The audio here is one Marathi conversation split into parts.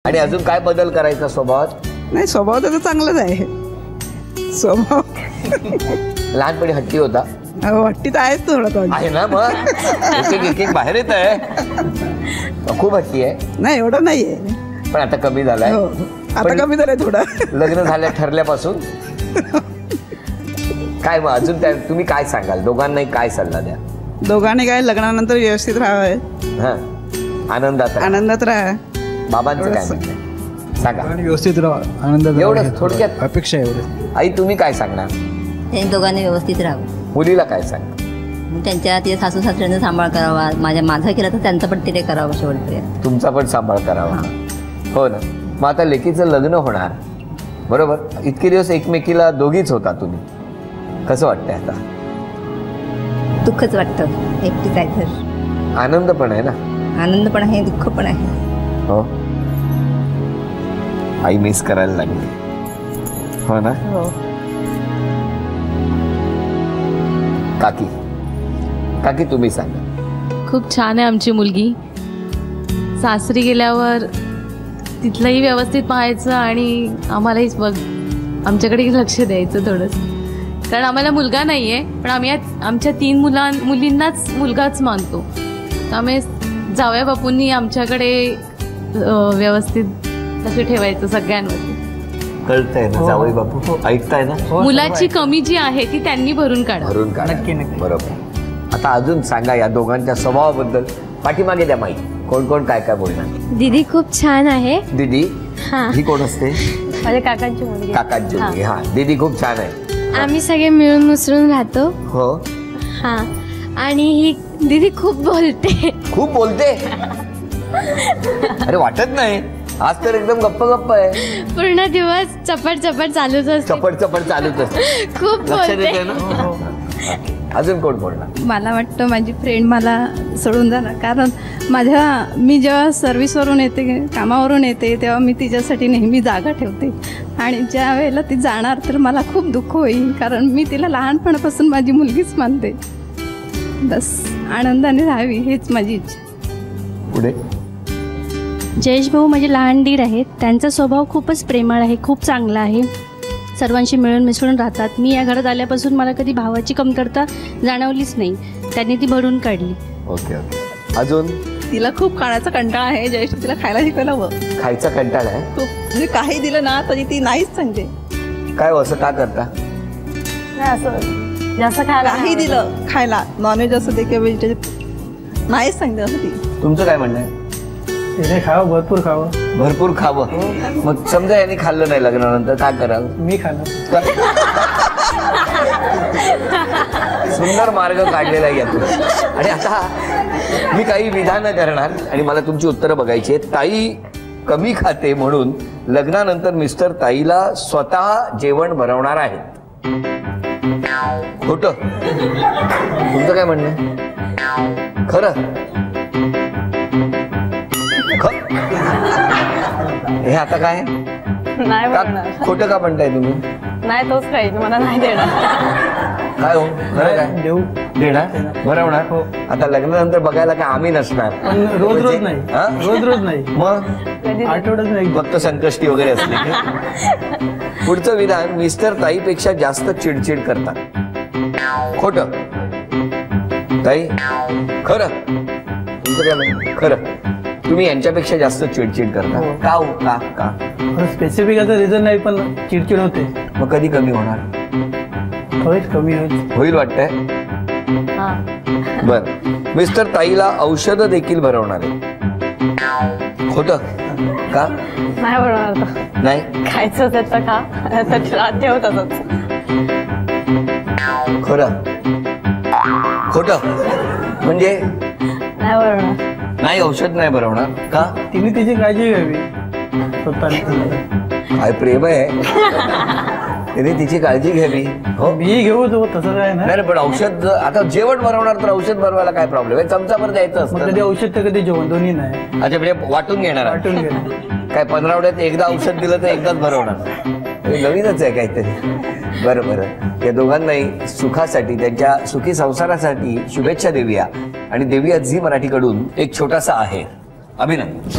आणि अजून काय बदल करायचा स्वभावात? नाही, स्वभाव त्याचा चांगलाच आहे. स्वभाव लहानपणी हट्टी होता. हट्टी तर आहेच थोडा तो. आहे ना, मग एक एक बाहेर येत आहे. खूप हट्टी आहे. नाही एवढं नाहीये, पण आता कमी झालाय. आता कमी झालंय थोडं. लग्न झाल्या ठरल्यापासून काय मग अजून तुम्ही काय सांगाल? दोघांनाही काय सल्ला द्या? दोघांनी काय लग्नानंतर व्यवस्थित राहावं. हा, आनंदात राहा. बाबांचं काय म्हणणं सांगा? व्यवस्थित राहा, आनंदात. एवढंच थोडक्यात अपेक्षा एवढं. आई तुम्ही काय सांगणार? दोघांनी व्यवस्थित राहावं. मुलीला काय सांगणार? त्यांच्या ते सासू सासऱ्यांचा सांभाळ करावा. माझा केला तर त्यांचा पण तिथे करावं शेवटपर्यंत. तुमचा पण सांभाळ करावा. हो ना. मग आता लेकीचं लग्न होणार बरोबर. इतके दिवस एकमेकीला दोघीच होता तुम्ही. कसं वाटतंय आता? दुःखच वाटतं. एकटीच आहे तर. आनंद पण आहे ना? आनंद पण आहे, दुःख पण आहे. हो. आई मिस करायला लागली. हो ना. हो. काकी तुम्ही सांगा. खूप छान आहे आमची मुलगी. सासरी गेल्यावर तिथलंही व्यवस्थित पाहायचं आणि आम्हालाही आमच्याकडेही लक्ष द्यायचं थोडंसं. कारण आम्हाला मुलगा नाही आहे, पण आम्ही आमच्या 3 मुलींनाच मुलगाच मानतो. त्यामुळे जावया बापूंनी आमच्याकडे व्यवस्थित लक्ष ठेवायचं सगळ्यांवरती. कळतंय ना जावई बापू? ऐकताय ना? मुलाची कमी जी आहे ती त्यांनी भरून काढा. नक्की नक्की. बरोबर. आता अजून सांगा या दोघांच्या स्वभावाबद्दल. पाठीमागे द्या माई. कोण कोण काय काय बोलणार? दीदी खूप छान आहे. दीदी ही कोण असते? माझ्या काकांची मुलगी. काकांची मुलगी. हा, दीदी खूप छान आहे. आम्ही सगळे मिळून मिसळून राहतो. हो. हा, आणि ही दीदी खूप बोलते. खूप बोलते? अरे वाटत नाही. आज तर एकदम गप्प आहे. पूर्ण दिवस चपट चपट चालूच असते. चपट चालूच असते. खूप बोलते ना. अजून कोण बोलणार? मला वाटतं माझी फ्रेंड मला सोडून जाणार. कारण मी जेव्हा सर्व्हिसवरून येते, कामावरून येते, तेव्हा मी तिच्यासाठी नेहमी जागा ठेवते. आणि ज्या वेळेला ती जाणार तर मला खूप दुःख होईल. कारण मी तिला लहानपणापासून माझी मुलगीच मानते. बस आनंदाने राहावी हेच माझी इच्छा. पुढे जयेश भाऊ माझे लहान दीर आहेत. त्यांचा स्वभाव खूपच प्रेमळ आहे, खूप चांगला आहे. सर्वांशी मिळून मिसळून राहतात. मी या घरात आल्यापासून मला कधी भावाची कमतरता जाणवलीच नाही. त्यांनी ती भरून काढली. ओके. अजून तिला खूप खाण्याचा कंटाळा आहे. जयेश तिला खायला शिकवायला हवं. खायचा कंटाळा आहे? खूप. म्हणजे काही दिलं ना तरी ती नाहीच सांगते. काय असं का करता? असं जास्त खायला काही दिलं खायला, नॉनव्हेज असं दे किंवा व्हेजिटेरियन, नाहीच सांगते असं ती. तुमचं काय म्हणणं आहे? तिने खावं, भरपूर खावं. भरपूर खावं. मग समजा यांनी खाल्लं नाही लग्नानंतर काय कराल? मी खाल्लं. सुंदर मार्ग काढलेला आहे यातून. आणि आता मी काही विधानं करणार आणि मला तुमची उत्तरं बघायची आहेत. ताई कमी खाते म्हणून लग्नानंतर मिस्टर ताईला स्वतः जेवण बनवणार आहेत. खोटं? तुमचं काय म्हणणं आहे? खरं? हे आता काय नाही खोटं का म्हणताय तुम्ही? नाही तोच काही मला नाही देणार. काय हो खरं काय? देऊ देणार बनवणार. हो. आता लग्नानंतर बघायला काय आम्ही नसणार. रोज नाही. रोज नाही. मग आठवड्यात नाही. फक्त संकष्टी वगैरे असली. पुढचं विधान मिस्टर ताईपेक्षा जास्त चिडचिड करतात. खोटं? ताई खरं? तुमचं काय म्हणणं? खरं. तुम्ही यांच्यापेक्षा जास्त चिडचिड करता. का हो? का? स्पेसिफिक असं रिझन नाही, पण चिडचिड होते. मग कधी कमी होणार? कमी होईल वाटतंय. बर. मिस्टर ताईला औषधं देखील भरवणार आहे. खोटं? का? नाही बनवणार. नाही खायचं त्याचं खा, तर ठेवतातच. खरं? खोटं? म्हणजे नाही बनवणार. नाही औषध नाही भरवणार. का? तिने तिची काळजी घ्यावी स्वतःने. काय प्रेम आहे. तिने तिची काळजी घ्यावी. हो मी घेऊ तो तसं काय नाही. पण औषध आता जेवण बनवणार तर औषध बनवायला काय प्रॉब्लेम आहे? चमचाभर द्यायचं असतं. कधी औषध तर कधी जेवण दोन्ही नाही. अच्छा म्हणजे वाटून घेणार. वाटून घेणार. काय 15 आठवड्यात एकदा औषध दिलं तर एकदाच भरवणार? नवीनच आहे काहीतरी. बरं. या दोघांनाही सुखासाठी, त्यांच्या सुखी संसारासाठी शुभेच्छा देऊया. आणि देऊया झी मराठीकडून एक छोटासा आहे. अभिनंदन.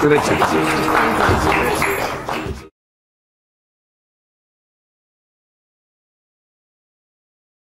शुभेच्छा.